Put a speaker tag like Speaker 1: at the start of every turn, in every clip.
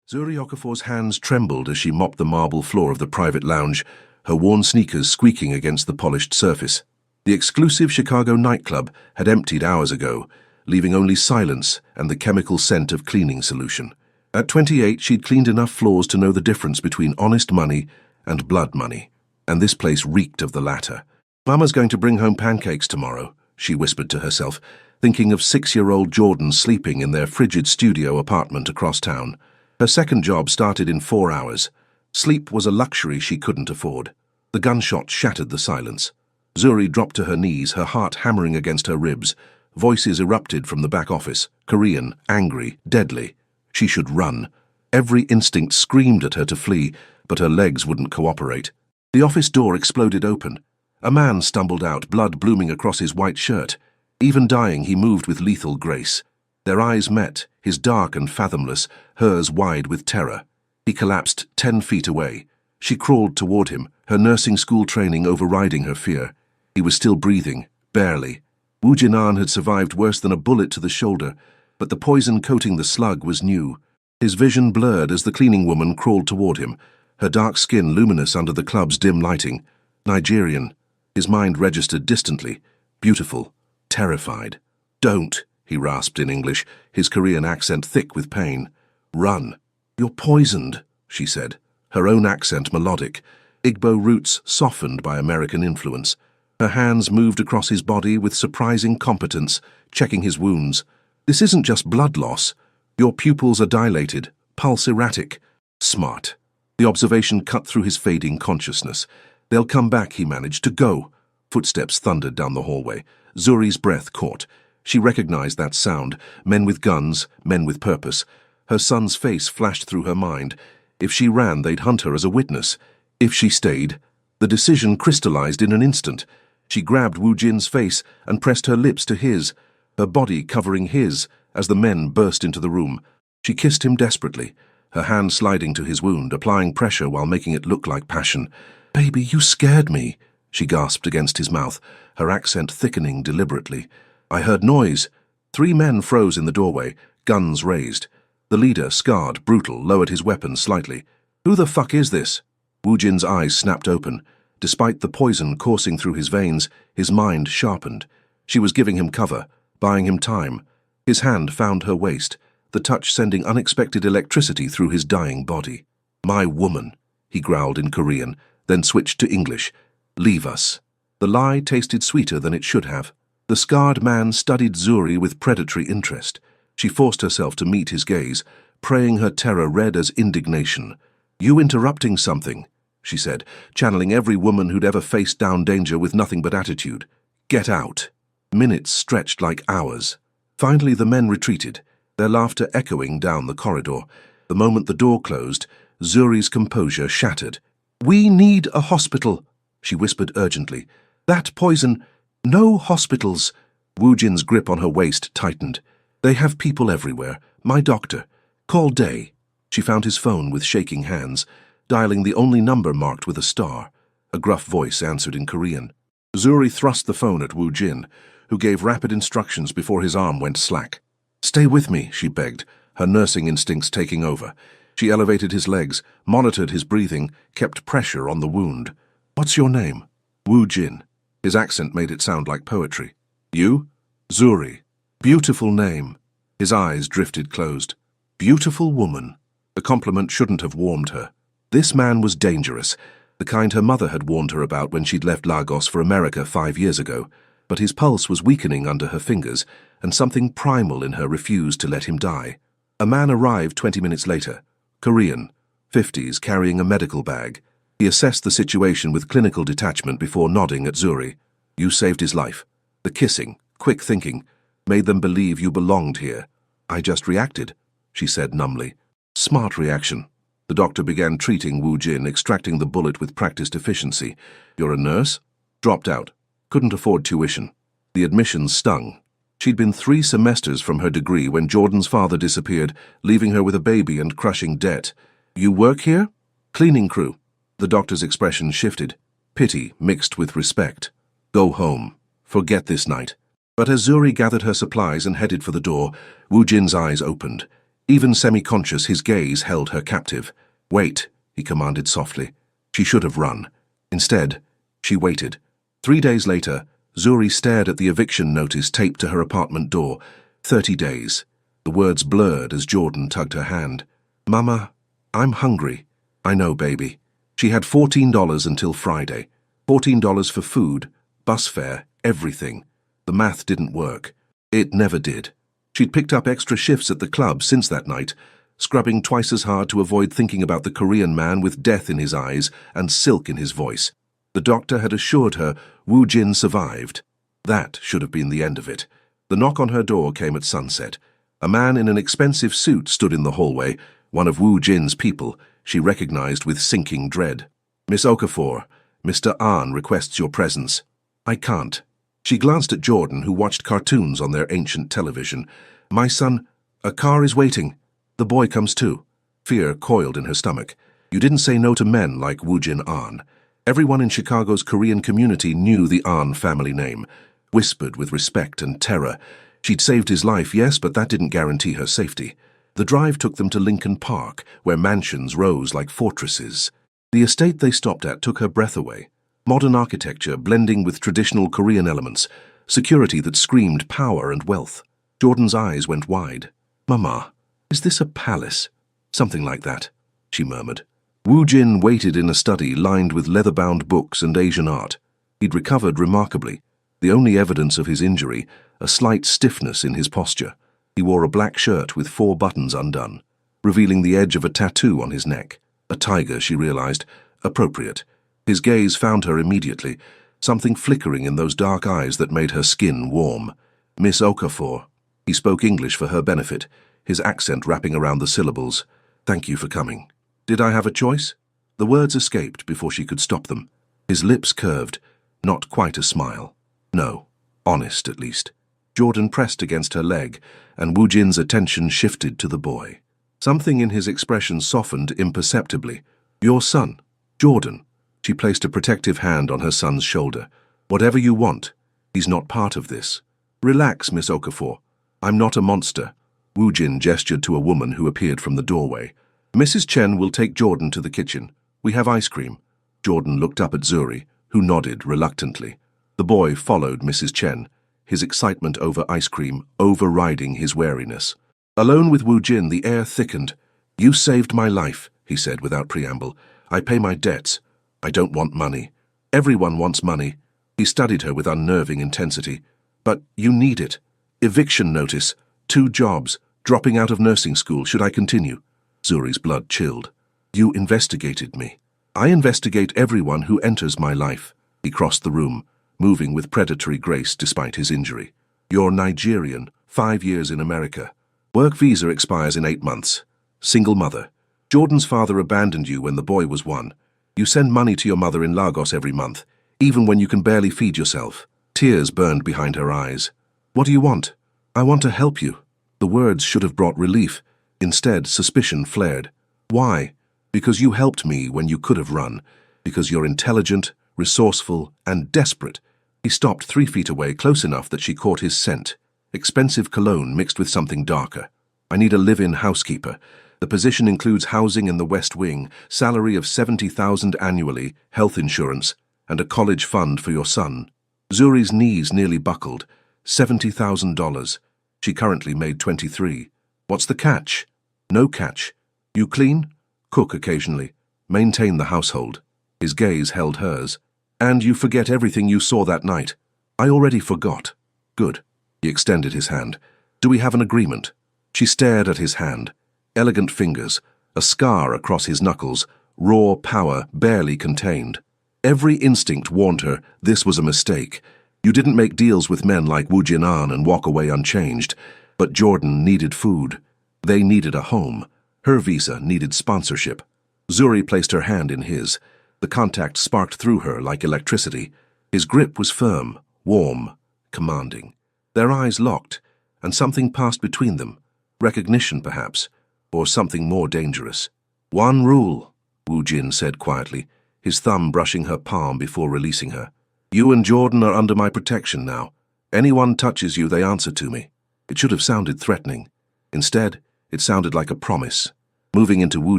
Speaker 1: Zuri Okafor's hands trembled as she mopped the marble floor of the private lounge, her worn sneakers squeaking against the polished surface. The exclusive Chicago nightclub had emptied hours ago, leaving only silence and the chemical scent of cleaning solution. At 28, she'd cleaned enough floors to know the difference between honest money and blood money, and this place reeked of the latter. "Mama's going to bring home pancakes tomorrow," she whispered to herself, thinking of 6-year-old Jordan sleeping in their frigid studio apartment across town. Her second job started in 4 hours. Sleep was a luxury she couldn't afford. The gunshot shattered the silence. Zuri dropped to her knees, her heart hammering against her ribs. Voices erupted from the back office, Korean, angry, deadly. She should run. Every instinct screamed at her to flee, but her legs wouldn't cooperate. The office door exploded open. A man stumbled out, blood blooming across his white shirt. Even dying, he moved with lethal grace. Their eyes met, his dark and fathomless, hers wide with terror. He collapsed 10 feet away. She crawled toward him, her nursing school training overriding her fear. He was still breathing, barely. Woo Jin-an had survived worse than a bullet to the shoulder, but the poison coating the slug was new. His vision blurred as the cleaning woman crawled toward him, her dark skin luminous under the club's dim lighting. Nigerian. His mind registered distantly. Beautiful. Terrified. "Don't," he rasped in English, his Korean accent thick with pain. "Run." "You're poisoned," she said, her own accent melodic, Igbo roots softened by American influence. Her hands moved across his body with surprising competence, checking his wounds. "This isn't just blood loss. Your pupils are dilated, pulse erratic." Smart. The observation cut through his fading consciousness. "They'll come back," he managed. "To go." Footsteps thundered down the hallway. Zuri's breath caught. She recognized that sound. Men with guns, men with purpose. Her son's face flashed through her mind. If she ran, they'd hunt her as a witness. If she stayed, the decision crystallized in an instant. She grabbed Woo Jin's face and pressed her lips to his, her body covering his as the men burst into the room. She kissed him desperately, her hand sliding to his wound, applying pressure while making it look like passion. "Baby, you scared me," she gasped against his mouth, her accent thickening deliberately. "I heard noise." 3 men froze in the doorway, guns raised. The leader, scarred, brutal, lowered his weapon slightly. "Who the fuck is this?" Woo Jin's eyes snapped open. Despite the poison coursing through his veins, his mind sharpened. She was giving him cover, buying him time. His hand found her waist, the touch sending unexpected electricity through his dying body. "My woman," he growled in Korean, then switched to English. "Leave us." The lie tasted sweeter than it should have. The scarred man studied Zuri with predatory interest. She forced herself to meet his gaze, praying her terror red as indignation. "You interrupting something," she said, channeling every woman who'd ever faced down danger with nothing but attitude. "Get out." Minutes stretched like hours. Finally the men retreated, their laughter echoing down the corridor. The moment the door closed, Zuri's composure shattered. "We need a hospital," she whispered urgently. "That poison—" "No hospitals." Woo Jin's grip on her waist tightened. "They have people everywhere. My doctor. Call Day." She found his phone with shaking hands, dialing the only number marked with a star. A gruff voice answered in Korean. Zuri thrust the phone at Woo Jin, who gave rapid instructions before his arm went slack. "Stay with me," she begged, her nursing instincts taking over. She elevated his legs, monitored his breathing, kept pressure on the wound. "What's your name?" "Woo Jin." His accent made it sound like poetry. "You?" "Zuri." "Beautiful name." His eyes drifted closed. "Beautiful woman." The compliment shouldn't have warmed her. This man was dangerous, the kind her mother had warned her about when she'd left Lagos for America 5 years ago. But his pulse was weakening under her fingers, and something primal in her refused to let him die. A man arrived 20 minutes later. Korean, 50s, carrying a medical bag. He assessed the situation with clinical detachment before nodding at Zuri. "You saved his life." The kissing, quick thinking, made them believe you belonged here. "I just reacted," she said numbly. "Smart reaction." The doctor began treating Woo Jin, extracting the bullet with practiced efficiency. "You're a nurse?" "Dropped out. Couldn't afford tuition." The admissions stung. She'd been 3 semesters from her degree when Jordan's father disappeared, leaving her with a baby and crushing debt. "You work here?" "Cleaning crew." The doctor's expression shifted. Pity mixed with respect. "Go home. Forget this night." But as Zuri gathered her supplies and headed for the door, Woo Jin's eyes opened. Even semi-conscious, his gaze held her captive. "Wait," he commanded softly. She should have run. Instead, she waited. 3 days later, Zuri stared at the eviction notice taped to her apartment door. 30 days. The words blurred as Jordan tugged her hand. "Mama, I'm hungry." "I know, baby." She had $14 until Friday. $14 for food, bus fare, everything. The math didn't work. It never did. She'd picked up extra shifts at the club since that night, scrubbing twice as hard to avoid thinking about the Korean man with death in his eyes and silk in his voice. The doctor had assured her Woo Jin survived. That should have been the end of it. The knock on her door came at sunset. A man in an expensive suit stood in the hallway, one of Woo Jin's people, she recognized with sinking dread. "Miss Okafor, Mr. Ahn requests your presence." "I can't." She glanced at Jordan, who watched cartoons on their ancient television. "My son, a car is waiting." "The boy comes too." Fear coiled in her stomach. You didn't say no to men like Woo Jin Ahn. Everyone in Chicago's Korean community knew the Ahn family name, whispered with respect and terror. She'd saved his life, yes, but that didn't guarantee her safety. The drive took them to Lincoln Park, where mansions rose like fortresses. The estate they stopped at took her breath away. Modern architecture blending with traditional Korean elements, security that screamed power and wealth. Jordan's eyes went wide. "Mama, is this a palace?" "Something like that," she murmured. Woo Jin waited in a study lined with leather-bound books and Asian art. He'd recovered remarkably. The only evidence of his injury, a slight stiffness in his posture. He wore a black shirt with 4 buttons undone, revealing the edge of a tattoo on his neck. A tiger, she realized. Appropriate. His gaze found her immediately, something flickering in those dark eyes that made her skin warm. "Miss Okafor." He spoke English for her benefit, his accent wrapping around the syllables. "Thank you for coming." "Did I have a choice?" The words escaped before she could stop them. His lips curved, not quite a smile. "No. Honest, at least." Jordan pressed against her leg, and Woo Jin's attention shifted to the boy. Something in his expression softened imperceptibly. "Your son, Jordan." She placed a protective hand on her son's shoulder. "Whatever you want. He's not part of this." "Relax, Miss Okafor. I'm not a monster." Woo Jin gestured to a woman who appeared from the doorway. "Mrs. Chen will take Jordan to the kitchen. We have ice cream." Jordan looked up at Zuri, who nodded reluctantly. The boy followed Mrs. Chen, his excitement over ice cream overriding his wariness. Alone with Woo Jin, the air thickened. "You saved my life," he said without preamble. "I pay my debts. I don't want money. Everyone wants money." He studied her with unnerving intensity. "But you need it. Eviction notice, 2 jobs, dropping out of nursing school. Should I continue?" Zuri's blood chilled. "You investigated me." "I investigate everyone who enters my life." He crossed the room, moving with predatory grace despite his injury. "You're Nigerian, 5 years in America. Work visa expires in 8 months. Single mother. Jordan's father abandoned you when the boy was 1. You send money to your mother in Lagos every month, even when you can barely feed yourself." Tears burned behind her eyes. "What do you want?" "I want to help you." The words should have brought relief. Instead, suspicion flared. "Why?" "Because you helped me when you could have run. Because you're intelligent, resourceful, and desperate." He stopped 3 feet away, close enough that she caught his scent. Expensive cologne mixed with something darker. "I need a live-in housekeeper. The position includes housing in the West Wing, salary of $70,000 annually, health insurance, and a college fund for your son." Zuri's knees nearly buckled. $70,000. She currently made 23. "What's the catch?" "No catch. You clean? Cook occasionally. Maintain the household." His gaze held hers. "And you forget everything you saw that night." "I already forgot." "Good." He extended his hand. "Do we have an agreement?" She stared at his hand. Elegant fingers, a scar across his knuckles, raw power barely contained. Every instinct warned her this was a mistake. You didn't make deals with men like Woo Jin Ahn and walk away unchanged. But Jordan needed food. They needed a home. Her visa needed sponsorship. Zuri placed her hand in his. The contact sparked through her like electricity. His grip was firm, warm, commanding. Their eyes locked, and something passed between them. Recognition, perhaps, or something more dangerous. "One rule," Woo Jin said quietly, his thumb brushing her palm before releasing her. "You and Jordan are under my protection now. Anyone touches you, they answer to me." It should have sounded threatening. Instead, It sounded like a promise. Moving into Wu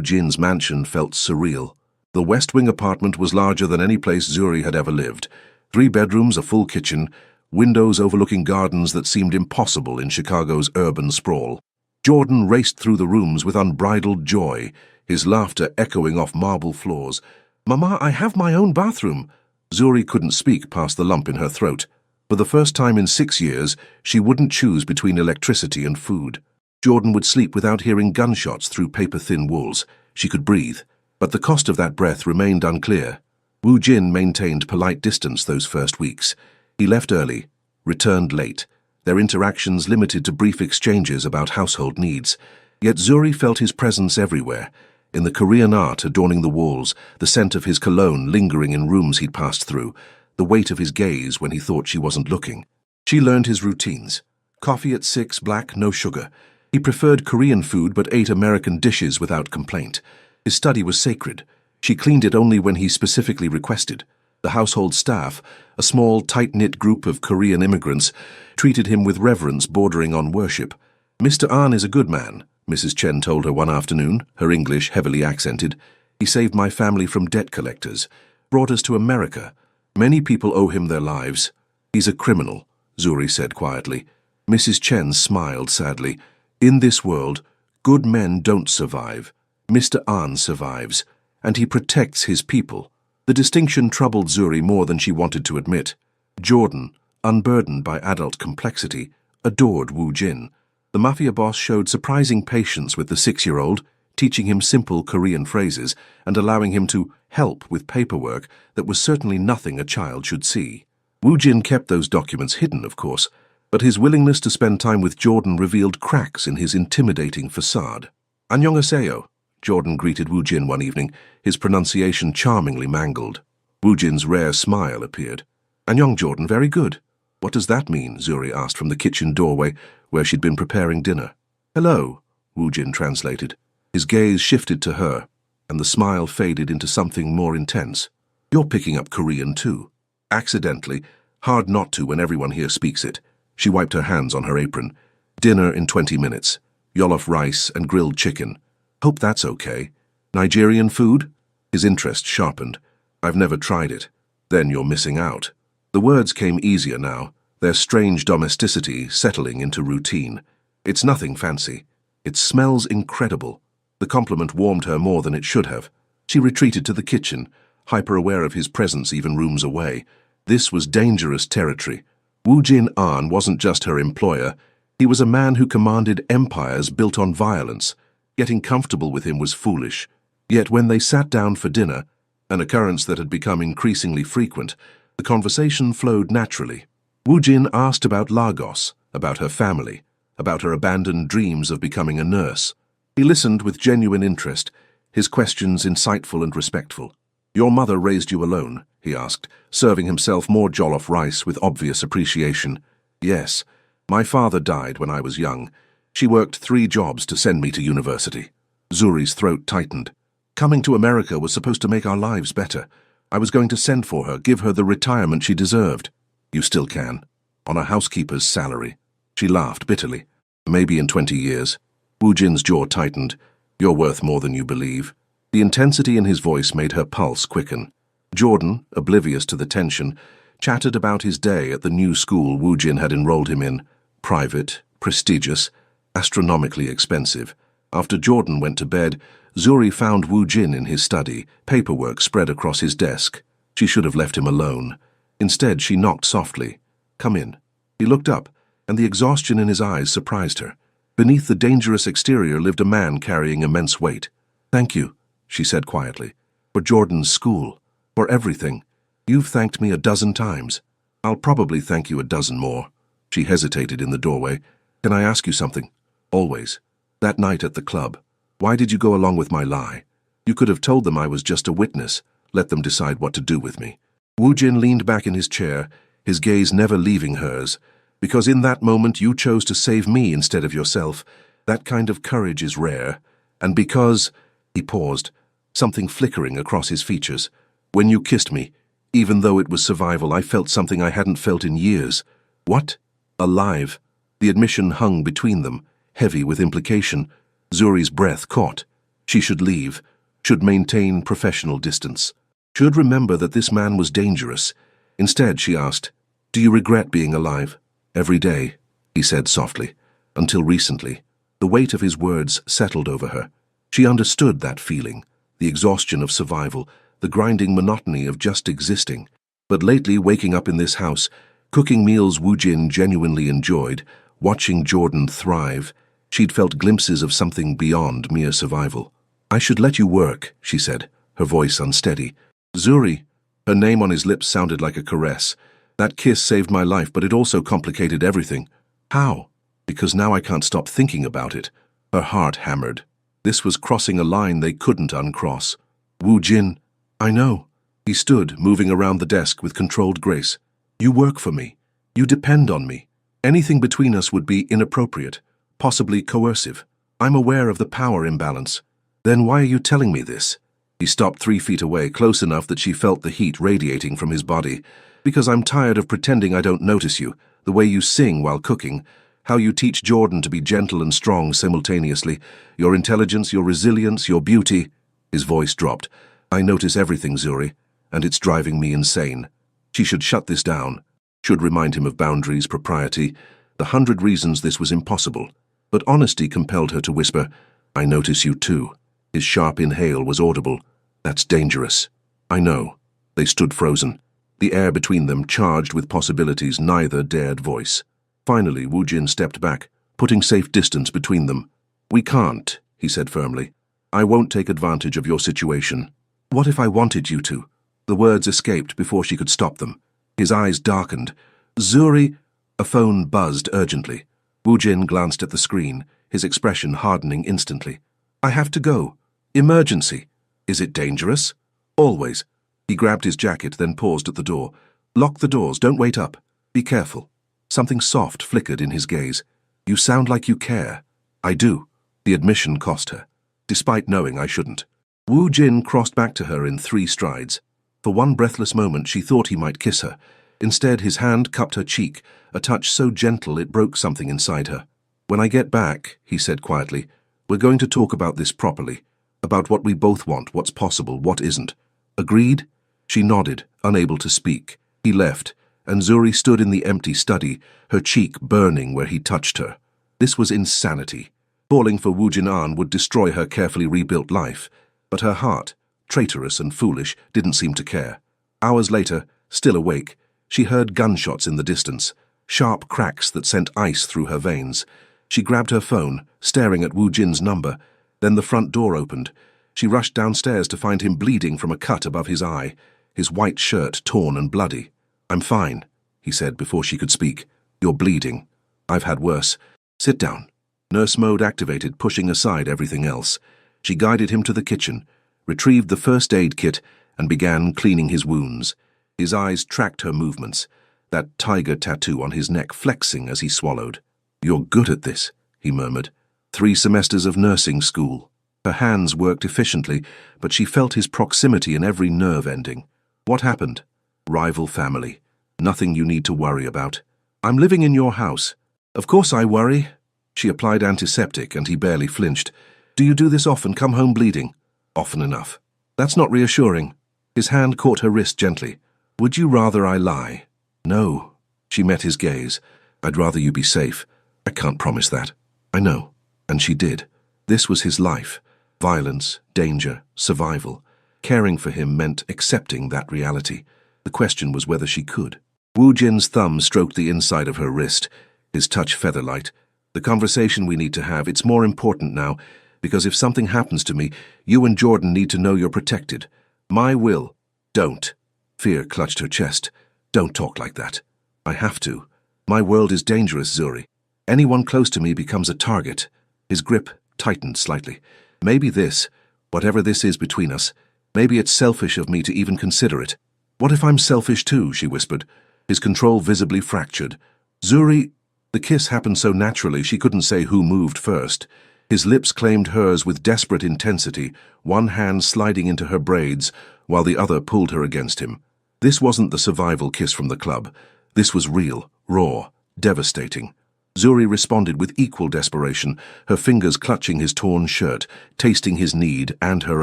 Speaker 1: Jin's mansion felt surreal. The West Wing apartment was larger than any place Zuri had ever lived. 3 bedrooms, a full kitchen, windows overlooking gardens that seemed impossible in Chicago's urban sprawl. Jordan raced through the rooms with unbridled joy, his laughter echoing off marble floors. "Mama, I have my own bathroom." Zuri couldn't speak past the lump in her throat. For the first time in 6 years, she wouldn't choose between electricity and food. Jordan would sleep without hearing gunshots through paper-thin walls. She could breathe, but the cost of that breath remained unclear. Wu Jin maintained polite distance those first weeks. He left early, returned late, their interactions limited to brief exchanges about household needs. Yet Zuri felt his presence everywhere, in the Korean art adorning the walls, the scent of his cologne lingering in rooms he'd passed through, the weight of his gaze when he thought she wasn't looking. She learned his routines. Coffee at 6, black, no sugar. He preferred Korean food but ate American dishes without complaint. His study was sacred. She cleaned it only when he specifically requested. The household staff, a small, tight-knit group of Korean immigrants, treated him with reverence bordering on worship. "Mr. Ahn is a good man," Mrs. Chen told her one afternoon, her English heavily accented. "He saved my family from debt collectors, brought us to America. Many people owe him their lives." "He's a criminal," Zuri said quietly. Mrs. Chen smiled sadly. "In this world, good men don't survive. Mr. Ahn survives, and he protects his people." The distinction troubled Zuri more than she wanted to admit. Jordan, unburdened by adult complexity, adored Wu Jin. The Mafia boss showed surprising patience with the 6-year-old, teaching him simple Korean phrases and allowing him to help with paperwork that was certainly nothing a child should see. Wu Jin kept those documents hidden, of course, but his willingness to spend time with Jordan revealed cracks in his intimidating facade. "Annyeonghaseyo," Jordan greeted Wu Jin one evening, his pronunciation charmingly mangled. Wu Jin's rare smile appeared. "Annyeong, Jordan, very good." "What does that mean?" Zuri asked from the kitchen doorway, where she'd been preparing dinner. "Hello," Wu Jin translated. His gaze shifted to her, and the smile faded into something more intense. "You're picking up Korean too." "Accidentally. Hard not to when everyone here speaks it." She wiped her hands on her apron. "Dinner in 20 minutes. Jollof rice and grilled chicken. Hope that's okay. Nigerian food?" His interest sharpened. "I've never tried it." "Then you're missing out." The words came easier now, their strange domesticity settling into routine. "It's nothing fancy. It smells incredible." The compliment warmed her more than it should have. She retreated to the kitchen, hyper-aware of his presence even rooms away. This was dangerous territory. Wu Jin Ahn wasn't just her employer. He was a man who commanded empires built on violence. Getting comfortable with him was foolish. Yet when they sat down for dinner, an occurrence that had become increasingly frequent, the conversation flowed naturally. Wu Jin asked about Lagos, about her family, about her abandoned dreams of becoming a nurse. He listened with genuine interest, his questions insightful and respectful. "Your mother raised you alone?" he asked, serving himself more jollof rice with obvious appreciation. "Yes. My father died when I was young. She worked 3 jobs to send me to university." Zuri's throat tightened. "Coming to America was supposed to make our lives better. I was going to send for her, give her the retirement she deserved." "You still can. On a housekeeper's salary." She laughed bitterly. "Maybe in 20 years. Wu Jin's jaw tightened. "You're worth more than you believe." The intensity in his voice made her pulse quicken. Jordan, oblivious to the tension, chattered about his day at the new school Wu Jin had enrolled him in. Private, prestigious, astronomically expensive. After Jordan went to bed, Zuri found Wu Jin in his study, paperwork spread across his desk. She should have left him alone. Instead, she knocked softly. "Come in." He looked up, and the exhaustion in his eyes surprised her. Beneath the dangerous exterior lived a man carrying immense weight. "Thank you," she said quietly. "For Jordan's school. For everything. You've thanked me a dozen times. I'll probably thank you a dozen more." She hesitated in the doorway. "Can I ask you something?" "Always. That night at the club. Why did you go along with my lie? You could have told them I was just a witness, let them decide what to do with me." Wu Jin leaned back in his chair, his gaze never leaving hers. "Because in that moment you chose to save me instead of yourself. That kind of courage is rare. And because—" He paused, something flickering across his features. "When you kissed me, even though it was survival, I felt something I hadn't felt in years." "What?" "Alive." The admission hung between them, heavy with implication. Zuri's breath caught. She should leave, should maintain professional distance, should remember that this man was dangerous. Instead, she asked, "Do you regret being alive?" "Every day," he said softly. "Until recently." The weight of his words settled over her. She understood that feeling, the exhaustion of survival, the grinding monotony of just existing. But lately, waking up in this house, cooking meals Wu Jin genuinely enjoyed, watching Jordan thrive, she'd felt glimpses of something beyond mere survival. "I should let you work," she said, her voice unsteady. "Zuri." Her name on his lips sounded like a caress. "That kiss saved my life, but it also complicated everything." "How?" "Because now I can't stop thinking about it." Her heart hammered. This was crossing a line they couldn't uncross. "Wu Jin." "I know." He stood, moving around the desk with controlled grace. "You work for me. You depend on me. Anything between us would be inappropriate, possibly coercive. I'm aware of the power imbalance." "Then why are you telling me this?" He stopped 3 feet away, close enough that she felt the heat radiating from his body. "Because I'm tired of pretending I don't notice you, the way you sing while cooking, how you teach Jordan to be gentle and strong simultaneously, your intelligence, your resilience, your beauty." His voice dropped. "I notice everything, Zuri, and it's driving me insane." She should shut this down, should remind him of boundaries, propriety, the 100 reasons this was impossible. But honesty compelled her to whisper, "I notice you too." His sharp inhale was audible. "That's dangerous." "I know." They stood frozen, the air between them charged with possibilities neither dared voice. Finally, Wu Jin stepped back, putting safe distance between them. "We can't," he said firmly. "I won't take advantage of your situation." "What if I wanted you to?" The words escaped before she could stop them. His eyes darkened. "Zuri—" A phone buzzed urgently. Wu Jin glanced at the screen, his expression hardening instantly. "I have to go. Emergency." "Is it dangerous?" "Always." He grabbed his jacket, then paused at the door. "Lock the doors, don't wait up. Be careful." Something soft flickered in his gaze. "You sound like you care." "I do." The admission cost her, despite knowing I shouldn't. Wu Jin crossed back to her in 3 strides. For one breathless moment she thought he might kiss her. Instead, his hand cupped her cheek, a touch so gentle it broke something inside her. "When I get back," he said quietly, "we're going to talk about this properly. About what we both want, what's possible, what isn't. Agreed?" She nodded, unable to speak. He left, and Zuri stood in the empty study, her cheek burning where he touched her. This was insanity. Falling for Wu Jinan would destroy her carefully rebuilt life. But her heart, traitorous and foolish, didn't seem to care. Hours later, still awake, she heard gunshots in the distance, sharp cracks that sent ice through her veins. She grabbed her phone, staring at Wu Jin's number. Then the front door opened. She rushed downstairs to find him bleeding from a cut above his eye, his white shirt torn and bloody. "I'm fine," he said before she could speak. "You're bleeding. I've had worse. Sit down." Nurse mode activated, pushing aside everything else. She guided him to the kitchen, retrieved the first aid kit, and began cleaning his wounds. His eyes tracked her movements, that tiger tattoo on his neck flexing as he swallowed. "You're good at this," he murmured. 3 semesters of nursing school. Her hands worked efficiently, but she felt his proximity in every nerve ending. "What happened?" "Rival family. Nothing you need to worry about." "I'm living in your house." "Of course I worry." She applied antiseptic and he barely flinched. "Do you do this often, come home bleeding?" "Often enough." "That's not reassuring." His hand caught her wrist gently. "Would you rather I lie?" "No." She met his gaze. "I'd rather you be safe." "I can't promise that." "I know." And she did. This was his life. Violence, danger, survival. Caring for him meant accepting that reality. The question was whether she could. Wu Jin's thumb stroked the inside of her wrist, his touch feather-light. "The conversation we need to have, it's more important now, because if something happens to me, you and Jordan need to know you're protected. My will." "Don't." Fear clutched her chest. "Don't talk like that." "I have to. My world is dangerous, Zuri. Anyone close to me becomes a target." His grip tightened slightly. "Maybe this, whatever this is between us, maybe it's selfish of me to even consider it." "What if I'm selfish too?" she whispered, his control visibly fractured. "Zuri—" The kiss happened so naturally she couldn't say who moved first. His lips claimed hers with desperate intensity, one hand sliding into her braids, while the other pulled her against him. This wasn't the survival kiss from the club. This was real, raw, devastating. Zuri responded with equal desperation, her fingers clutching his torn shirt, tasting his need and her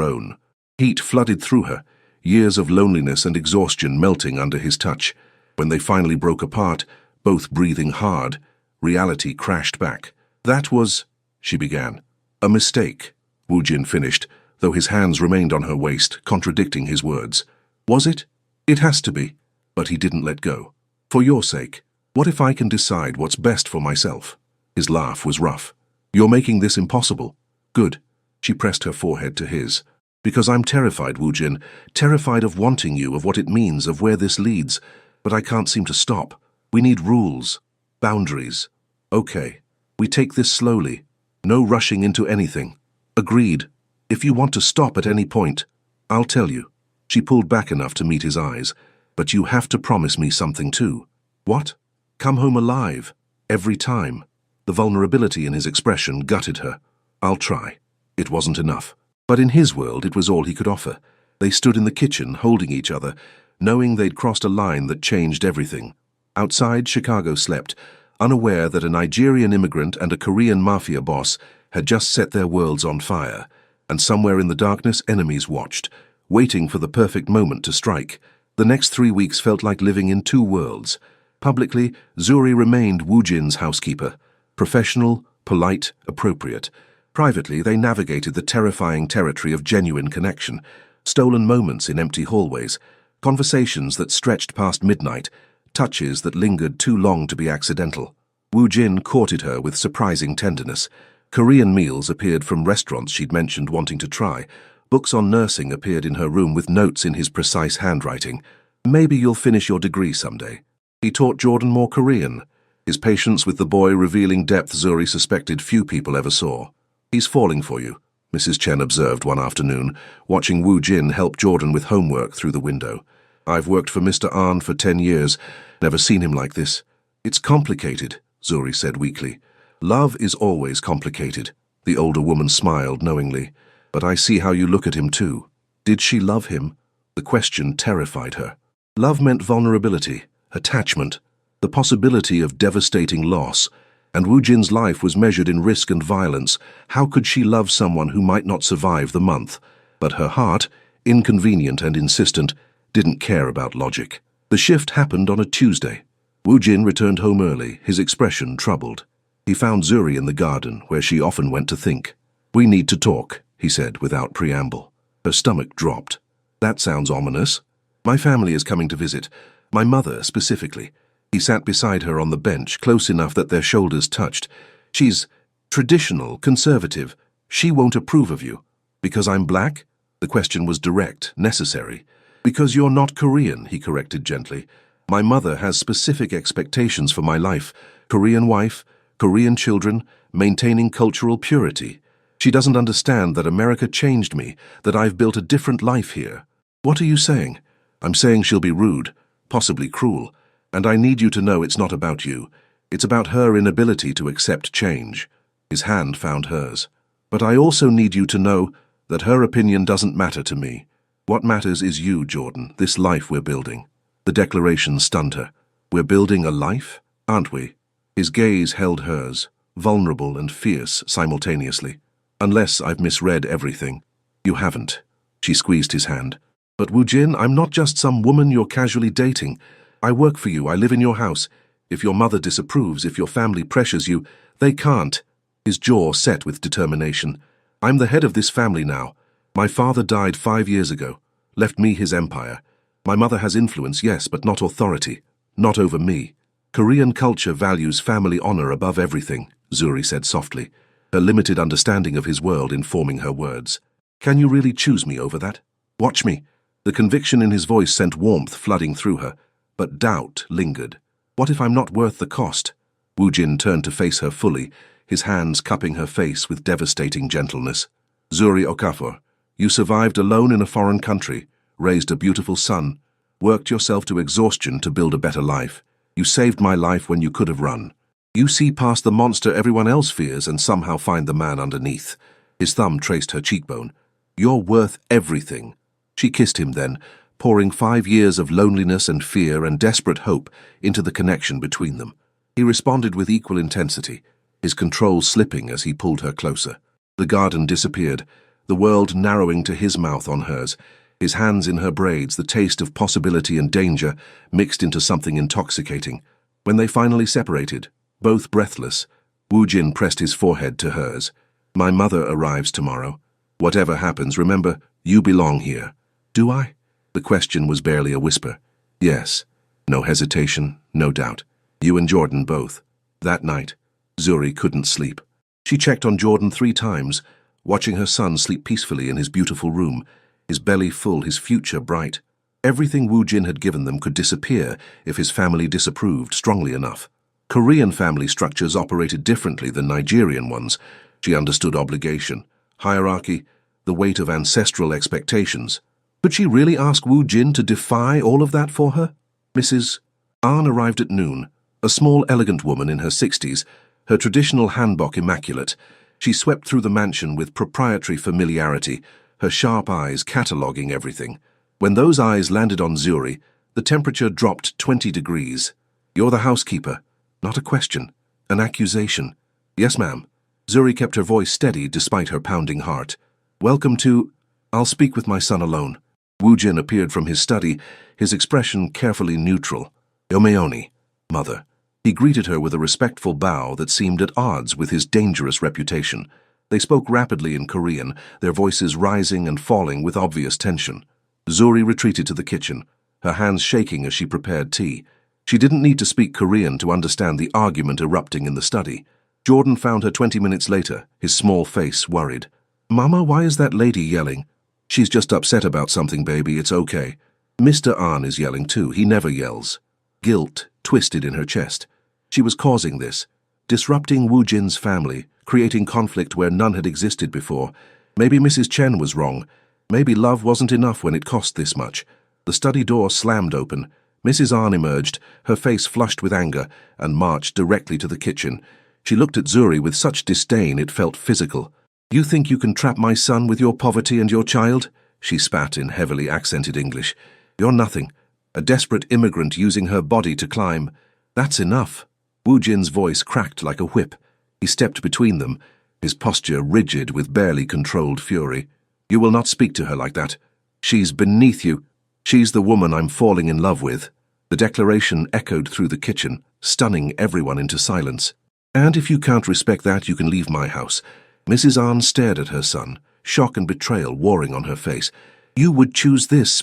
Speaker 1: own. Heat flooded through her, years of loneliness and exhaustion melting under his touch. When they finally broke apart, both breathing hard, reality crashed back. "That was," she began. "A mistake," Wu Jin finished, though his hands remained on her waist, contradicting his words. "Was it? It has to be." But he didn't let go. "For your sake. What if I can decide what's best for myself?" His laugh was rough. "You're making this impossible." "Good." She pressed her forehead to his. "Because I'm terrified, Wu Jin, terrified of wanting you, of what it means, of where this leads. But I can't seem to stop. We need rules. Boundaries. Okay. We take this slowly. No rushing into anything. Agreed. If you want to stop at any point, I'll tell you." She pulled back enough to meet his eyes. "But you have to promise me something too." "What?" "Come home alive. Every time." The vulnerability in his expression gutted her. "I'll try." It wasn't enough. But in his world, it was all he could offer. They stood in the kitchen, holding each other, knowing they'd crossed a line that changed everything. Outside, Chicago slept, unaware that a Nigerian immigrant and a Korean Mafia boss had just set their worlds on fire, and somewhere in the darkness, enemies watched, waiting for the perfect moment to strike. The next 3 weeks felt like living in two worlds. Publicly, Zuri remained Wu Jin's housekeeper, professional, polite, appropriate. Privately, they navigated the terrifying territory of genuine connection, stolen moments in empty hallways, conversations that stretched past midnight, touches that lingered too long to be accidental. Wu Jin courted her with surprising tenderness. Korean meals appeared from restaurants she'd mentioned wanting to try. Books on nursing appeared in her room with notes in his precise handwriting. "Maybe you'll finish your degree someday." He taught Jordan more Korean, his patience with the boy revealing depth Zuri suspected few people ever saw. "He's falling for you," Mrs. Chen observed one afternoon, watching Wu Jin help Jordan with homework through the window. "I've worked for Mr. Ahn for 10 years, never seen him like this." "It's complicated," Zuri said weakly. "Love is always complicated." The older woman smiled knowingly. "But I see how you look at him too." Did she love him? The question terrified her. Love meant vulnerability, attachment, the possibility of devastating loss, and Wu Jin's life was measured in risk and violence. How could she love someone who might not survive the month? But her heart, inconvenient and insistent, didn't care about logic. The shift happened on a Tuesday. Wu Jin returned home early, his expression troubled. He found Zuri in the garden, where she often went to think. "We need to talk," he said without preamble. Her stomach dropped. "That sounds ominous." "My family is coming to visit. My mother, specifically." He sat beside her on the bench, close enough that their shoulders touched. "She's traditional, conservative. She won't approve of you." "Because I'm black?" The question was direct, necessary. "Because you're not Korean," he corrected gently. "My mother has specific expectations for my life. Korean wife, Korean children, maintaining cultural purity. She doesn't understand that America changed me, that I've built a different life here." "What are you saying?" "I'm saying she'll be rude, possibly cruel. And I need you to know it's not about you. It's about her inability to accept change." His hand found hers. "But I also need you to know that her opinion doesn't matter to me. What matters is you, Jordan, this life we're building." The declaration stunned her. "We're building a life, aren't we?" His gaze held hers, vulnerable and fierce simultaneously. "Unless I've misread everything." "You haven't." She squeezed his hand. "But Wu Jin, I'm not just some woman you're casually dating. I work for you, I live in your house. If your mother disapproves, if your family pressures you, they can't." His jaw set with determination. "I'm the head of this family now. My father died 5 years ago, left me his empire. My mother has influence, yes, but not authority. Not over me. Korean culture values family honor above everything," Zuri said softly, her limited understanding of his world informing her words. "Can you really choose me over that? Watch me." The conviction in his voice sent warmth flooding through her, but doubt lingered. "What if I'm not worth the cost?" Wu Jin turned to face her fully, his hands cupping her face with devastating gentleness. "Zuri Okafor, you survived alone in a foreign country, raised a beautiful son, worked yourself to exhaustion to build a better life. You saved my life when you could have run. You see past the monster everyone else fears and somehow find the man underneath." His thumb traced her cheekbone. "You're worth everything." She kissed him then, pouring 5 years of loneliness and fear and desperate hope into the connection between them. He responded with equal intensity, his control slipping as he pulled her closer. The garden disappeared, the world narrowing to his mouth on hers, his hands in her braids, the taste of possibility and danger mixed into something intoxicating. When they finally separated, both breathless, Wu Jin pressed his forehead to hers. "My mother arrives tomorrow. Whatever happens, remember, you belong here." "Do I?" The question was barely a whisper. "Yes." No hesitation, no doubt. "You and Jordan both." That night, Zuri couldn't sleep. She checked on Jordan 3 times, watching her son sleep peacefully in his beautiful room, his belly full, his future bright. Everything Wu Jin had given them could disappear if his family disapproved strongly enough. Korean family structures operated differently than Nigerian ones. She understood obligation, hierarchy, the weight of ancestral expectations. Could she really ask Wu Jin to defy all of that for her? Mrs. Ahn arrived at noon, a small, elegant woman in her 60s, her traditional hanbok immaculate. She swept through the mansion with proprietary familiarity, her sharp eyes cataloguing everything. When those eyes landed on Zuri, the temperature dropped 20 degrees. "You're the housekeeper." Not a question, an accusation. "Yes, ma'am." Zuri kept her voice steady despite her pounding heart. "Welcome to—" "I'll speak with my son alone." Wu Jin appeared from his study, his expression carefully neutral. "Yomeoni, mother." He greeted her with a respectful bow that seemed at odds with his dangerous reputation. They spoke rapidly in Korean, their voices rising and falling with obvious tension. Zuri retreated to the kitchen, her hands shaking as she prepared tea. She didn't need to speak Korean to understand the argument erupting in the study. Jordan found her 20 minutes later, his small face worried. "Mama, why is that lady yelling?" "She's just upset about something, baby, it's okay." Mr. Ahn is yelling too, he never yells. Guilt twisted in her chest. She was causing this, disrupting Wu Jin's family, creating conflict where none had existed before. Maybe Mrs. Chen was wrong. Maybe love wasn't enough when it cost this much. The study door slammed open. Mrs. Ahn emerged, her face flushed with anger, and marched directly to the kitchen. She looked at Zuri with such disdain it felt physical. "You think you can trap my son with your poverty and your child?" She spat in heavily accented English. "You're nothing. A desperate immigrant using her body to climb. That's enough." Wu Jin's voice cracked like a whip. He stepped between them, his posture rigid with barely controlled fury. "You will not speak to her like that. She's beneath you. She's the woman I'm falling in love with." The declaration echoed through the kitchen, stunning everyone into silence. "And if you can't respect that, you can leave my house." Mrs. Ahn stared at her son, shock and betrayal warring on her face. "You would choose this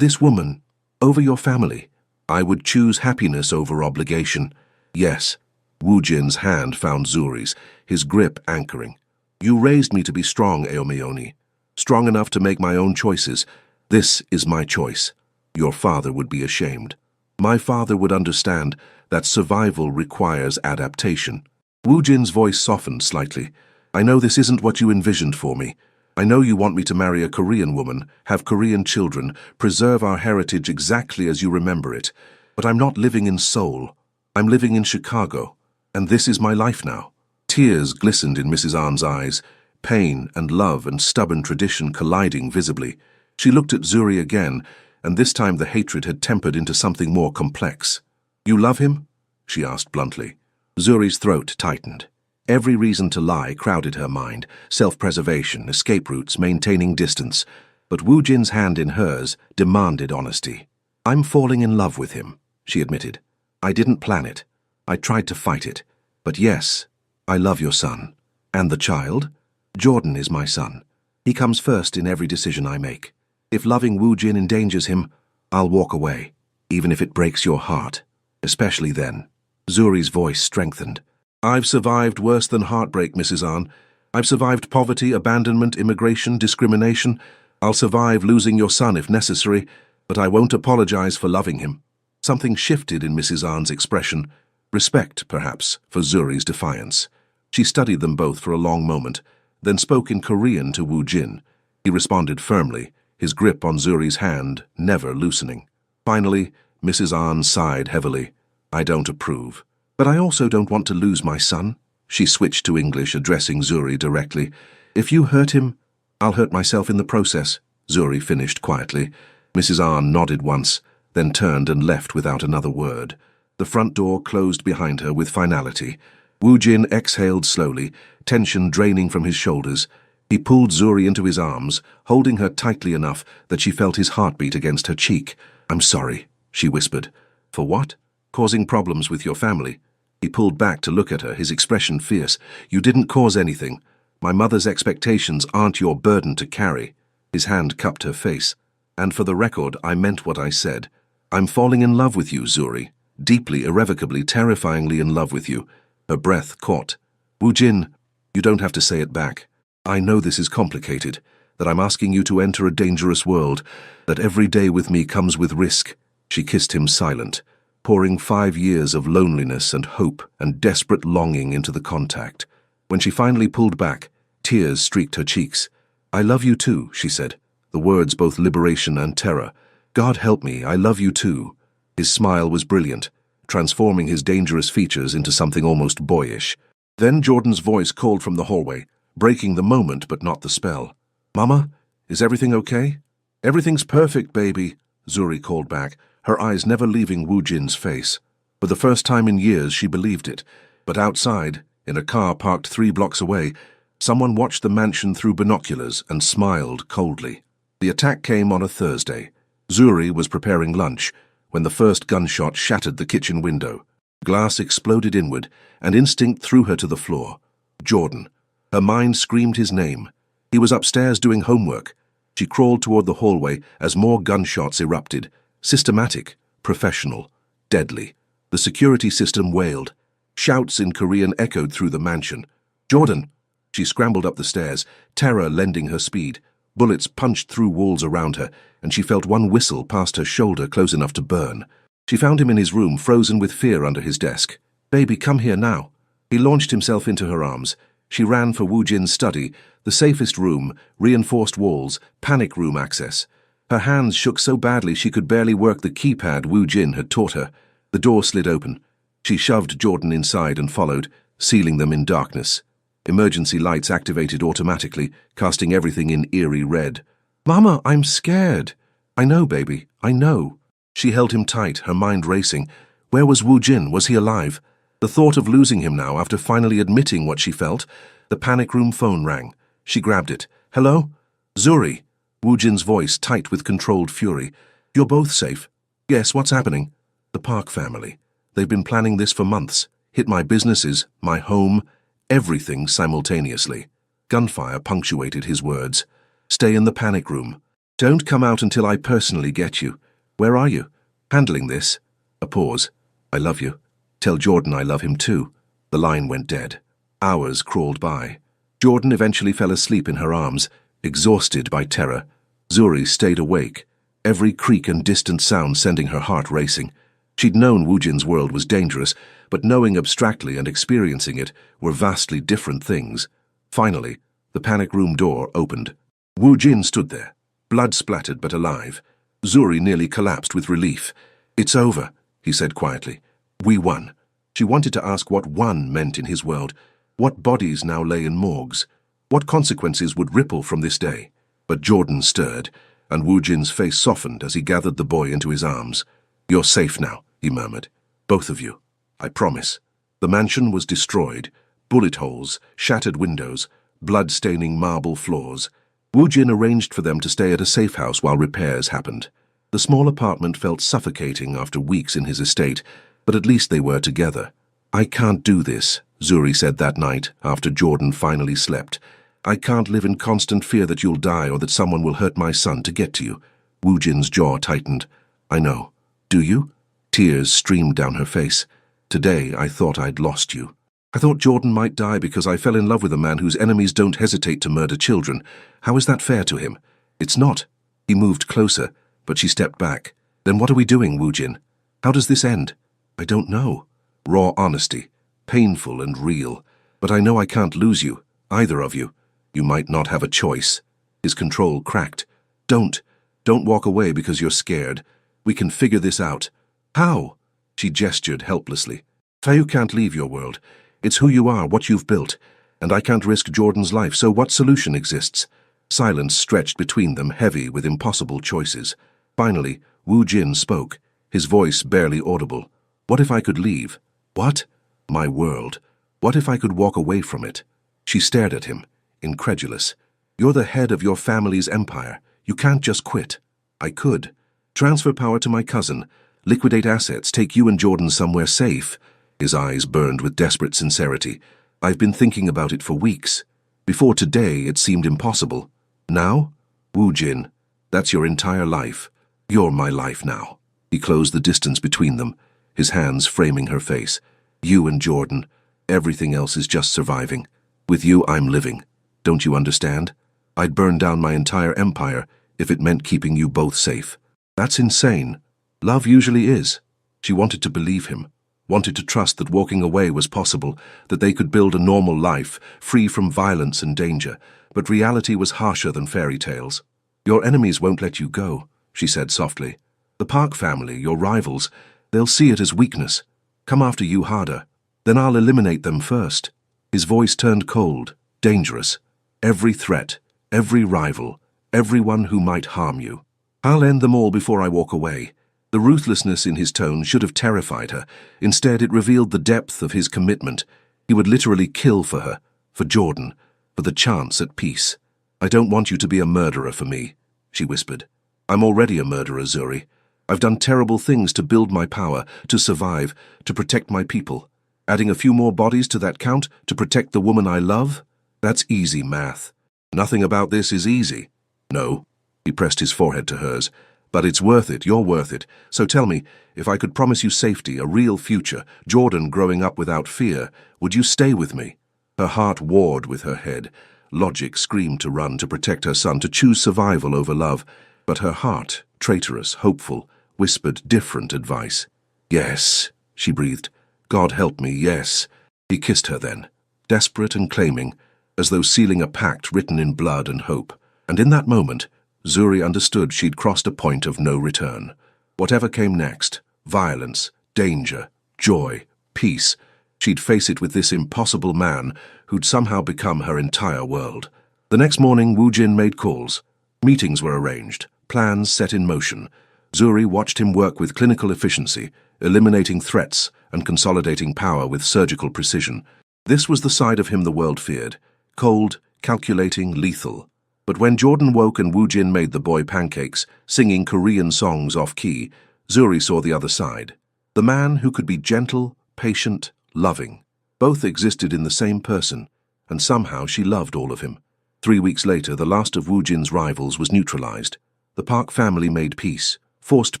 Speaker 1: woman, over your family." "I would choose happiness over obligation." "Yes." Wu Jin's hand found Zuri's, his grip anchoring. "You raised me to be strong, Aomeoni. Strong enough to make my own choices. This is my choice. Your father would be ashamed. My father would understand that survival requires adaptation." Wu Jin's voice softened slightly. "I know this isn't what you envisioned for me. I know you want me to marry a Korean woman, have Korean children, preserve our heritage exactly as you remember it. But I'm not living in Seoul. I'm living in Chicago. And this is my life now." Tears glistened in Mrs. Ahn's eyes, pain and love and stubborn tradition colliding visibly. She looked at Zuri again, and this time the hatred had tempered into something more complex. "You love him?" she asked bluntly. Zuri's throat tightened. Every reason to lie crowded her mind, self-preservation, escape routes, maintaining distance. But Wu Jin's hand in hers demanded honesty. "I'm falling in love with him," she admitted. "I didn't plan it. I tried to fight it. But yes, I love your son. And the child? Jordan is my son. He comes first in every decision I make. If loving Wu Jin endangers him, I'll walk away, even if it breaks your heart. Especially then." Zuri's voice strengthened. "I've survived worse than heartbreak, Mrs. Ahn. I've survived poverty, abandonment, immigration, discrimination. I'll survive losing your son if necessary, but I won't apologize for loving him." Something shifted in Mrs. Ahn's expression. Respect, perhaps, for Zuri's defiance. She studied them both for a long moment, then spoke in Korean to Wu Jin. He responded firmly, his grip on Zuri's hand never loosening. Finally, Mrs. Ahn sighed heavily. "I don't approve. But I also don't want to lose my son." She switched to English, addressing Zuri directly. "If you hurt him, I'll hurt myself in the process," Zuri finished quietly. Mrs. Ahn nodded once, then turned and left without another word. The front door closed behind her with finality. Wu Jin exhaled slowly, tension draining from his shoulders. He pulled Zuri into his arms, holding her tightly enough that she felt his heartbeat against her cheek. "I'm sorry," she whispered. "For what?" "Causing problems with your family." He pulled back to look at her, his expression fierce. "You didn't cause anything. My mother's expectations aren't your burden to carry." His hand cupped her face. "And for the record, I meant what I said. I'm falling in love with you, Zuri. Deeply, irrevocably, terrifyingly in love with you." Her breath caught. "Wu Jin, you don't have to say it back. I know this is complicated, that I'm asking you to enter a dangerous world, that every day with me comes with risk." She kissed him silent, pouring 5 years of loneliness and hope and desperate longing into the contact. When she finally pulled back, tears streaked her cheeks. "I love you too," she said, the words both liberation and terror. "God help me, I love you too." His smile was brilliant, transforming his dangerous features into something almost boyish. Then Jordan's voice called from the hallway, breaking the moment but not the spell. "Mama, is everything okay?" "Everything's perfect, baby," Zuri called back, her eyes never leaving Wu Jin's face. For the first time in years she believed it, but outside, in a car parked 3 blocks away, someone watched the mansion through binoculars and smiled coldly. The attack came on a Thursday. Zuri was preparing lunch when the first gunshot shattered the kitchen window. Glass exploded inward, and instinct threw her to the floor. Jordan. Her mind screamed his name. He was upstairs doing homework. She crawled toward the hallway as more gunshots erupted. Systematic, professional, deadly. The security system wailed. Shouts in Korean echoed through the mansion. "Jordan!" She scrambled up the stairs, terror lending her speed. Bullets punched through walls around her, and she felt one whistle past her shoulder close enough to burn. She found him in his room, frozen with fear under his desk. "Baby, come here now." He launched himself into her arms. She ran for Wu Jin's study, the safest room, reinforced walls, panic room access. Her hands shook so badly she could barely work the keypad Wu Jin had taught her. The door slid open. She shoved Jordan inside and followed, sealing them in darkness. Emergency lights activated automatically, casting everything in eerie red. "Mama, I'm scared." "I know, baby, I know." She held him tight, her mind racing. Where was Wu Jin? Was he alive? The thought of losing him now, after finally admitting what she felt. The panic room phone rang. She grabbed it. "Hello?" "Zuri." Wu Jin's voice tight with controlled fury. "You're both safe." "Yes, what's happening?" "The Park family. They've been planning this for months. Hit my businesses, my home, everything simultaneously." Gunfire punctuated his words. "Stay in the panic room. Don't come out until I personally get you." "Where are you?" "Handling this." A pause. "I love you. Tell Jordan I love him too." The line went dead. Hours crawled by. Jordan eventually fell asleep in her arms, exhausted by terror. Zuri stayed awake, every creak and distant sound sending her heart racing. She'd known Wu Jin's world was dangerous, but knowing abstractly and experiencing it were vastly different things. Finally, the panic room door opened. Wu Jin stood there, blood-splattered but alive. Zuri nearly collapsed with relief. "It's over," he said quietly. "We won." She wanted to ask what "won" meant in his world. What bodies now lay in morgues? What consequences would ripple from this day? But Jordan stirred, and Wu Jin's face softened as he gathered the boy into his arms. "You're safe now," he murmured. "Both of you. I promise." The mansion was destroyed. Bullet holes, shattered windows, blood-staining marble floors. Wu Jin arranged for them to stay at a safe house while repairs happened. The small apartment felt suffocating after weeks in his estate, but at least they were together. "I can't do this," Zuri said that night after Jordan finally slept. "I can't live in constant fear that you'll die or that someone will hurt my son to get to you." Wu Jin's jaw tightened. "I know. Do you?" Tears streamed down her face. "Today I thought I'd lost you. I thought Jordan might die because I fell in love with a man whose enemies don't hesitate to murder children. How is that fair to him?" "It's not." He moved closer, but she stepped back. "Then what are we doing, Wu Jin? How does this end?" "I don't know." Raw honesty, painful and real. "But I know I can't lose you, either of you. You might not have a choice." His control cracked. Don't walk away because you're scared. We can figure this out." "How?" She gestured helplessly. "Fayu can't leave your world. It's who you are, what you've built. And I can't risk Jordan's life, so what solution exists?" Silence stretched between them, heavy with impossible choices. Finally, Wu Jin spoke, his voice barely audible. What if I could leave? What? My world. What if I could walk away from it? She stared at him, incredulous. You're the head of your family's empire. You can't just quit. I could. Transfer power to my cousin. Liquidate assets. Take you and Jordan somewhere safe. His eyes burned with desperate sincerity. I've been thinking about it for weeks. Before today, it seemed impossible. Now? Wu Jin, that's your entire life. You're my life now. He closed the distance between them, his hands framing her face. You and Jordan. Everything else is just surviving. With you, I'm living. Don't you understand? I'd burn down my entire empire if it meant keeping you both safe. That's insane. Love usually is. She wanted to believe him, wanted to trust that walking away was possible, that they could build a normal life, free from violence and danger, but reality was harsher than fairy tales. Your enemies won't let you go, she said softly. The Park family, your rivals, they'll see it as weakness. Come after you harder. Then I'll eliminate them first. His voice turned cold, dangerous. Every threat, every rival, everyone who might harm you. I'll end them all before I walk away. The ruthlessness in his tone should have terrified her. Instead, it revealed the depth of his commitment. He would literally kill for her, for Jordan, for the chance at peace. I don't want you to be a murderer for me, she whispered. I'm already a murderer, Zuri. I've done terrible things to build my power, to survive, to protect my people. Adding a few more bodies to that count to protect the woman I love? That's easy math. Nothing about this is easy. No. He pressed his forehead to hers. But it's worth it, you're worth it. So tell me, if I could promise you safety, a real future, Jordan growing up without fear, would you stay with me? Her heart warred with her head. Logic screamed to run, to protect her son, to choose survival over love. But her heart, traitorous, hopeful, whispered different advice. Yes, she breathed. God help me, yes. He kissed her then, desperate and claiming, as though sealing a pact written in blood and hope. And in that moment, Zuri understood she'd crossed a point of no return. Whatever came next, violence, danger, joy, peace, she'd face it with this impossible man who'd somehow become her entire world. The next morning, Wu Jin made calls. Meetings were arranged, plans set in motion. Zuri watched him work with clinical efficiency, eliminating threats and consolidating power with surgical precision. This was the side of him the world feared. Cold, calculating, lethal. But when Jordan woke and Wu Jin made the boy pancakes, singing Korean songs off-key, Zuri saw the other side. The man who could be gentle, patient, loving. Both existed in the same person, and somehow she loved all of him. 3 weeks later, the last of Wu Jin's rivals was neutralized. The Park family made peace, forced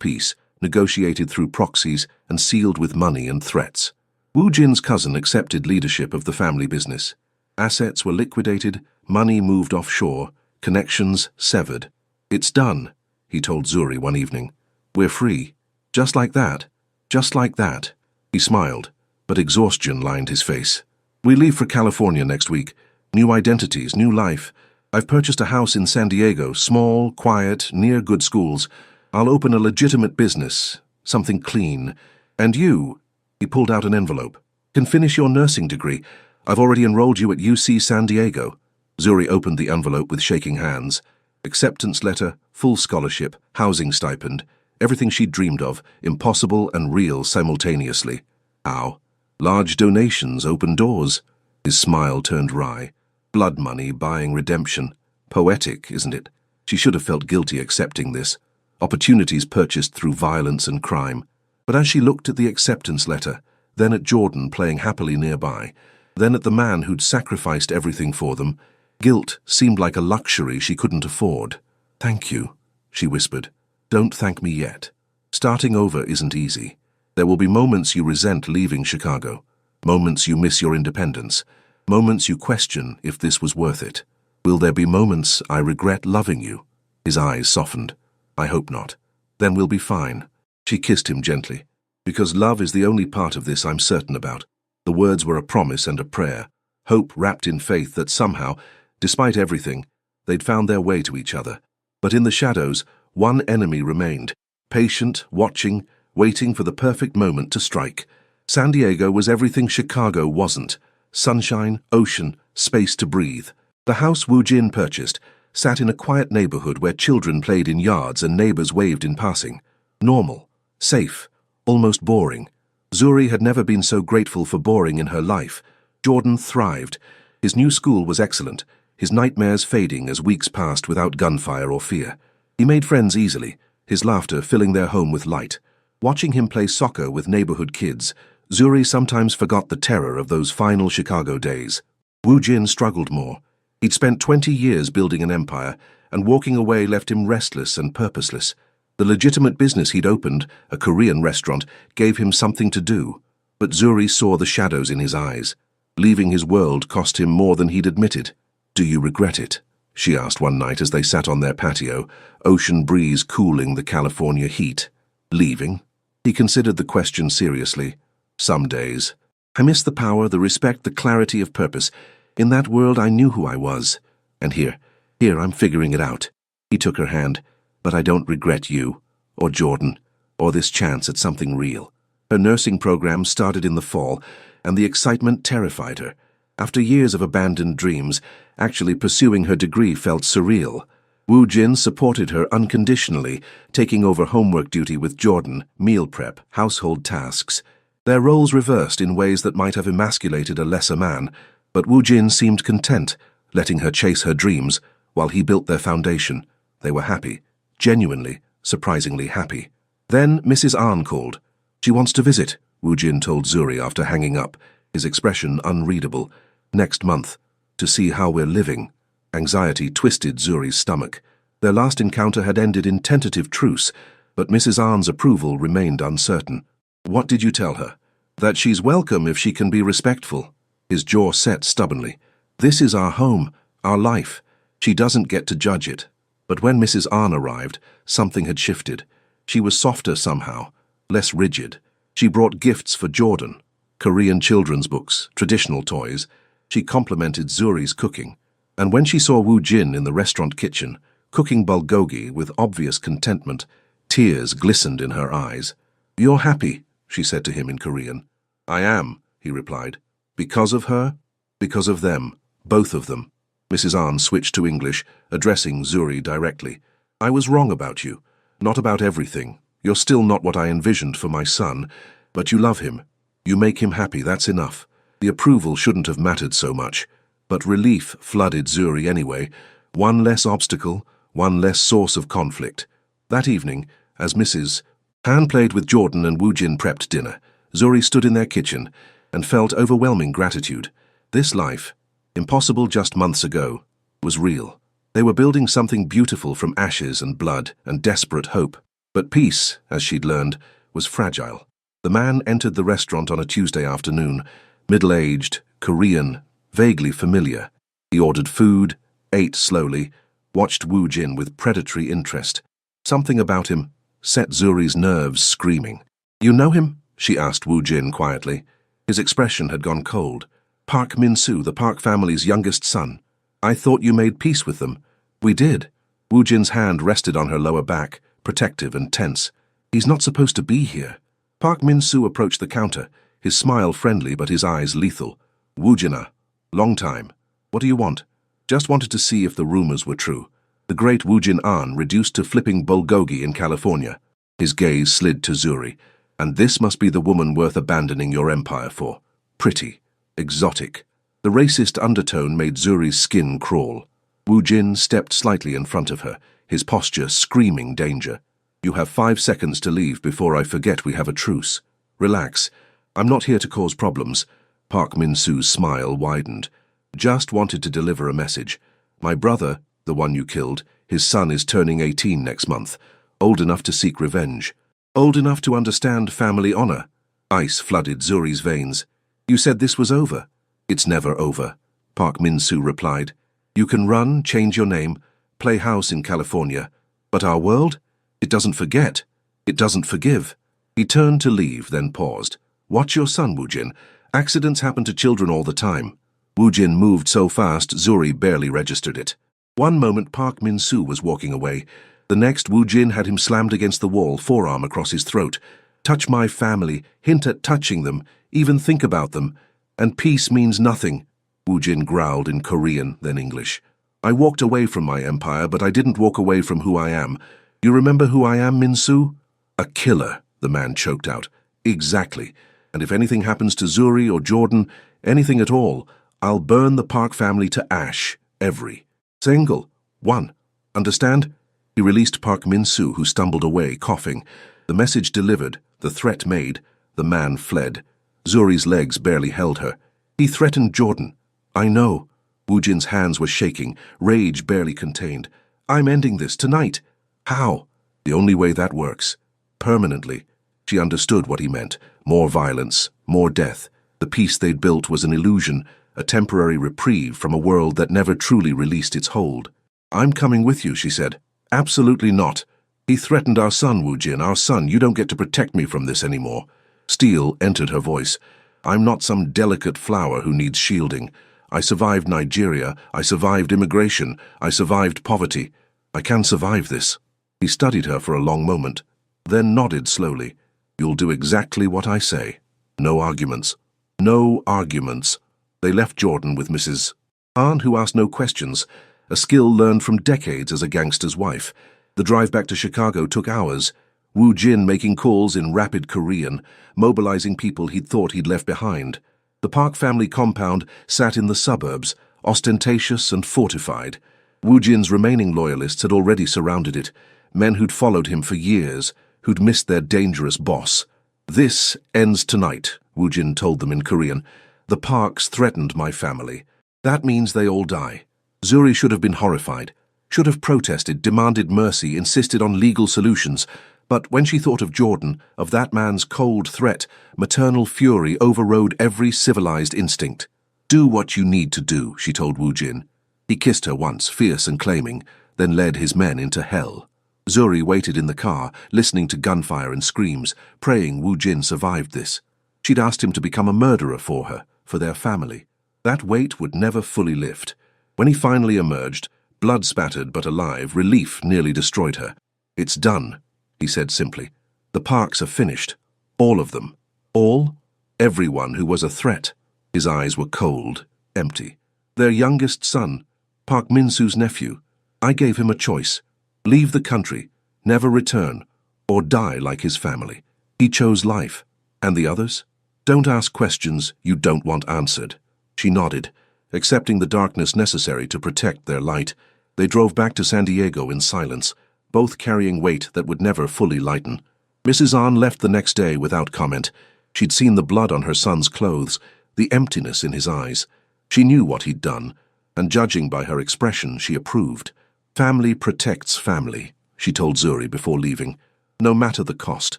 Speaker 1: peace, negotiated through proxies, and sealed with money and threats. Wu Jin's cousin accepted leadership of the family business. Assets were liquidated, money moved offshore, connections severed. It's done, he told Zuri one evening. We're free. Just like that. Just like that. He smiled, but exhaustion lined his face. We leave for California next week. New identities, new life. I've purchased a house in San Diego, small, quiet, near good schools. I'll open a legitimate business, something clean. And you, he pulled out an envelope, can finish your nursing degree. I've already enrolled you at UC San Diego. Zuri opened the envelope with shaking hands. Acceptance letter, full scholarship, housing stipend, everything she'd dreamed of, impossible and real simultaneously. How? Large donations open doors. His smile turned wry. Blood money buying redemption. Poetic, isn't it? She should have felt guilty accepting this. Opportunities purchased through violence and crime. But as she looked at the acceptance letter, then at Jordan playing happily nearby, then at the man who'd sacrificed everything for them, guilt seemed like a luxury she couldn't afford. Thank you, she whispered. Don't thank me yet. Starting over isn't easy. There will be moments you resent leaving Chicago, moments you miss your independence, moments you question if this was worth it. Will there be moments I regret loving you? His eyes softened. I hope not. Then we'll be fine. She kissed him gently. Because love is the only part of this I'm certain about. The words were a promise and a prayer, hope wrapped in faith that somehow, despite everything, they'd found their way to each other. But in the shadows, one enemy remained, patient, watching, waiting for the perfect moment to strike. San Diego was everything Chicago wasn't. Sunshine, ocean, space to breathe. The house Wu Jin purchased sat in a quiet neighborhood where children played in yards and neighbors waved in passing. Normal, safe, almost boring. Zuri had never been so grateful for boring in her life. Jordan thrived. His new school was excellent, his nightmares fading as weeks passed without gunfire or fear. He made friends easily, his laughter filling their home with light. Watching him play soccer with neighborhood kids, Zuri sometimes forgot the terror of those final Chicago days. Woo Jin struggled more. He'd spent 20 years building an empire, and walking away left him restless and purposeless. The legitimate business he'd opened, a Korean restaurant, gave him something to do. But Zuri saw the shadows in his eyes. Leaving his world cost him more than he'd admitted. "Do you regret it?" she asked one night as they sat on their patio, ocean breeze cooling the California heat. "Leaving?" He considered the question seriously. "Some days. I miss the power, the respect, the clarity of purpose. In that world I knew who I was. And here I'm figuring it out." He took her hand. "But I don't regret you, or Jordan, or this chance at something real." Her nursing program started in the fall, and the excitement terrified her. After years of abandoned dreams, actually pursuing her degree felt surreal. Woo Jin supported her unconditionally, taking over homework duty with Jordan, meal prep, household tasks. Their roles reversed in ways that might have emasculated a lesser man, but Woo Jin seemed content, letting her chase her dreams, while he built their foundation. They were happy, genuinely, surprisingly happy. Then Mrs. Ahn called. "She wants to visit," Woo Jin told Zuri after hanging up, his expression unreadable. "Next month, to see how we're living." Anxiety twisted Zuri's stomach. Their last encounter had ended in tentative truce, but Mrs. Ahn's approval remained uncertain. "What did you tell her?" "That she's welcome if she can be respectful." His jaw set stubbornly. "This is our home, our life. She doesn't get to judge it." But when Mrs. Ahn arrived, something had shifted. She was softer somehow, less rigid. She brought gifts for Jordan, Korean children's books, traditional toys. She complimented Zuri's cooking. And when she saw Woo Jin in the restaurant kitchen, cooking bulgogi with obvious contentment, tears glistened in her eyes. "You're happy," she said to him in Korean. "I am," he replied. "Because of her? Because of them, both of them." Mrs. Ahn switched to English, addressing Zuri directly. "I was wrong about you. Not about everything. You're still not what I envisioned for my son, but you love him. You make him happy, that's enough. The approval shouldn't have mattered so much." But relief flooded Zuri anyway. One less obstacle, one less source of conflict. That evening, as Mrs. Han played with Jordan and Woo Jin prepped dinner, Zuri stood in their kitchen and felt overwhelming gratitude. This life, impossible just months ago, was real. They were building something beautiful from ashes and blood and desperate hope. But peace, as she'd learned, was fragile. The man entered the restaurant on a Tuesday afternoon, middle-aged, Korean, vaguely familiar. He ordered food, ate slowly, watched Woo Jin with predatory interest. Something about him set Zuri's nerves screaming. "You know him?" she asked Woo Jin quietly. His expression had gone cold. "Park Min-soo, the Park family's youngest son. I thought you made peace with them." "We did." Woo Jin's hand rested on her lower back, protective and tense. "He's not supposed to be here." Park Min-soo approached the counter, his smile friendly but his eyes lethal. "Woo Jin-ah. Long time. What do you want?" "Just wanted to see if the rumors were true." The great Woo Jin-an reduced to flipping bulgogi in California. His gaze slid to Zuri. "And this must be the woman worth abandoning your empire for. Pretty. Exotic." The racist undertone made Zuri's skin crawl. Woo Jin stepped slightly in front of her, his posture screaming danger. "You have 5 seconds to leave before I forget we have a truce. Relax. I'm not here to cause problems." Park Min-soo's smile widened. "Just wanted to deliver a message. My brother, the one you killed, his son is turning 18 next month, old enough to seek revenge. Old enough to understand family honor." Ice flooded Zuri's veins. "You said this was over." "It's never over," Park Min-soo replied. "You can run, change your name, play house in California. But our world? It doesn't forget. It doesn't forgive." He turned to leave, then paused. "Watch your son, Woo Jin. Accidents happen to children all the time." Woo Jin moved so fast, Zuri barely registered it. One moment Park Min-soo was walking away. The next, Woo Jin had him slammed against the wall, forearm across his throat. "Touch my family, hint at touching them, even think about them. And peace means nothing," Woo Jin growled in Korean, then English. "I walked away from my empire, but I didn't walk away from who I am. You remember who I am, Min-soo?" "A killer," the man choked out. "Exactly. And if anything happens to Zuri or Jordan, anything at all, I'll burn the Park family to ash, every single one. Understand? He released Park Min-soo, who stumbled away, coughing. The message delivered, the threat made, the man fled. Zuri's legs barely held her. He threatened Jordan. I know. Woo-jin's hands were shaking, rage barely contained. I'm ending this tonight. How? The only way that works. Permanently. She understood what he meant. More violence, more death. The peace they'd built was an illusion, a temporary reprieve from a world that never truly released its hold. I'm coming with you, she said. Absolutely not. He threatened our son, Woo-jin, our son. You don't get to protect me from this anymore. Steel entered her voice. I'm not some delicate flower who needs shielding. I survived Nigeria. I survived immigration. I survived poverty. I can survive this. He studied her for a long moment, then nodded slowly. You'll do exactly what I say. No arguments. No arguments. They left Jordan with Mrs. Han, who asked no questions, a skill learned from decades as a gangster's wife. The drive back to Chicago took hours, Woo-jin making calls in rapid Korean, mobilizing people he'd thought he'd left behind. The Park family compound sat in the suburbs, ostentatious and fortified. Woo-jin's remaining loyalists had already surrounded it, men who'd followed him for years, who'd missed their dangerous boss. This ends tonight, Woo-jin told them in Korean. The Parks threatened my family. That means they all die. Zuri should have been horrified, should have protested, demanded mercy, insisted on legal solutions. But when she thought of Jordan, of that man's cold threat, maternal fury overrode every civilized instinct. Do what you need to do, she told Woo-jin. He kissed her once, fierce and claiming, then led his men into hell. Zuri waited in the car, listening to gunfire and screams, praying Woo-jin survived this. She'd asked him to become a murderer for her, for their family. That weight would never fully lift. When he finally emerged, blood-spattered but alive, relief nearly destroyed her. It's done, he said simply. The Parks are finished. All of them. All? Everyone who was a threat. His eyes were cold, empty. Their youngest son, Park Min-soo's nephew. I gave him a choice. Leave the country, never return, or die like his family. He chose life. And the others? Don't ask questions you don't want answered. She nodded, accepting the darkness necessary to protect their light. They drove back to San Diego in silence, both carrying weight that would never fully lighten. Mrs. An left the next day without comment. She'd seen the blood on her son's clothes, the emptiness in his eyes. She knew what he'd done, and judging by her expression, she approved. Family protects family, she told Zuri before leaving, no matter the cost.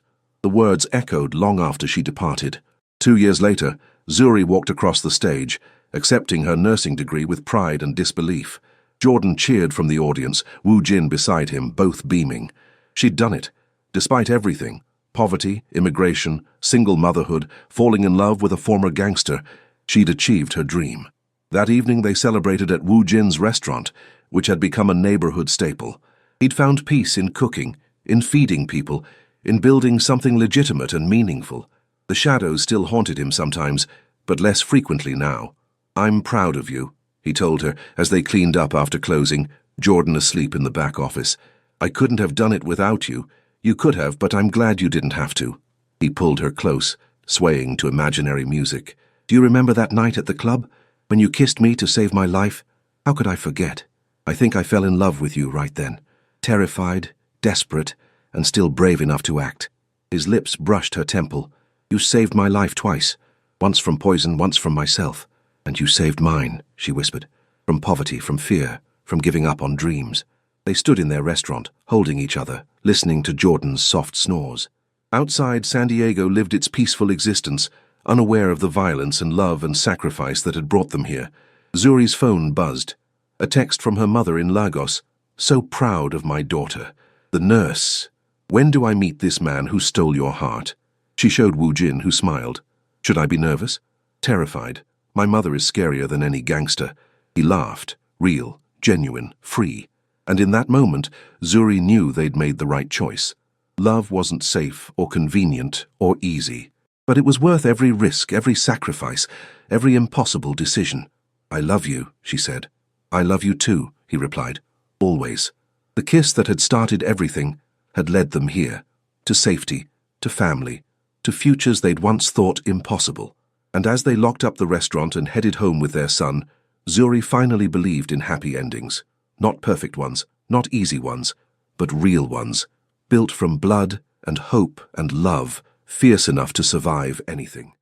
Speaker 1: The words echoed long after she departed. 2 years later, Zuri walked across the stage, accepting her nursing degree with pride and disbelief. Jordan cheered from the audience, Woo-jin beside him, both beaming. She'd done it. Despite everything, poverty, immigration, single motherhood, falling in love with a former gangster, she'd achieved her dream. That evening they celebrated at Woo-jin's restaurant, which had become a neighborhood staple. He'd found peace in cooking, in feeding people, in building something legitimate and meaningful. The shadows still haunted him sometimes, but less frequently now. I'm proud of you, he told her as they cleaned up after closing, Jordan asleep in the back office. I couldn't have done it without you. You could have, but I'm glad you didn't have to. He pulled her close, swaying to imaginary music. Do you remember that night at the club, when you kissed me to save my life? How could I forget? I think I fell in love with you right then. Terrified, desperate, and still brave enough to act. His lips brushed her temple. You saved my life twice, once from poison, once from myself. And you saved mine, she whispered, from poverty, from fear, from giving up on dreams. They stood in their restaurant, holding each other, listening to Jordan's soft snores. Outside, San Diego lived its peaceful existence, unaware of the violence and love and sacrifice that had brought them here. Zuri's phone buzzed. A text from her mother in Lagos. So proud of my daughter. The nurse. When do I meet this man who stole your heart? She showed Woo-jin, who smiled. Should I be nervous? Terrified. My mother is scarier than any gangster. He laughed. Real, genuine, free. And in that moment, Zuri knew they'd made the right choice. Love wasn't safe or convenient or easy. But it was worth every risk, every sacrifice, every impossible decision. I love you, she said. I love you too, he replied. Always. The kiss that had started everything had led them here. To safety, to family, to futures they'd once thought impossible. And as they locked up the restaurant and headed home with their son, Zuri finally believed in happy endings. Not perfect ones, not easy ones, but real ones, built from blood and hope and love, fierce enough to survive anything.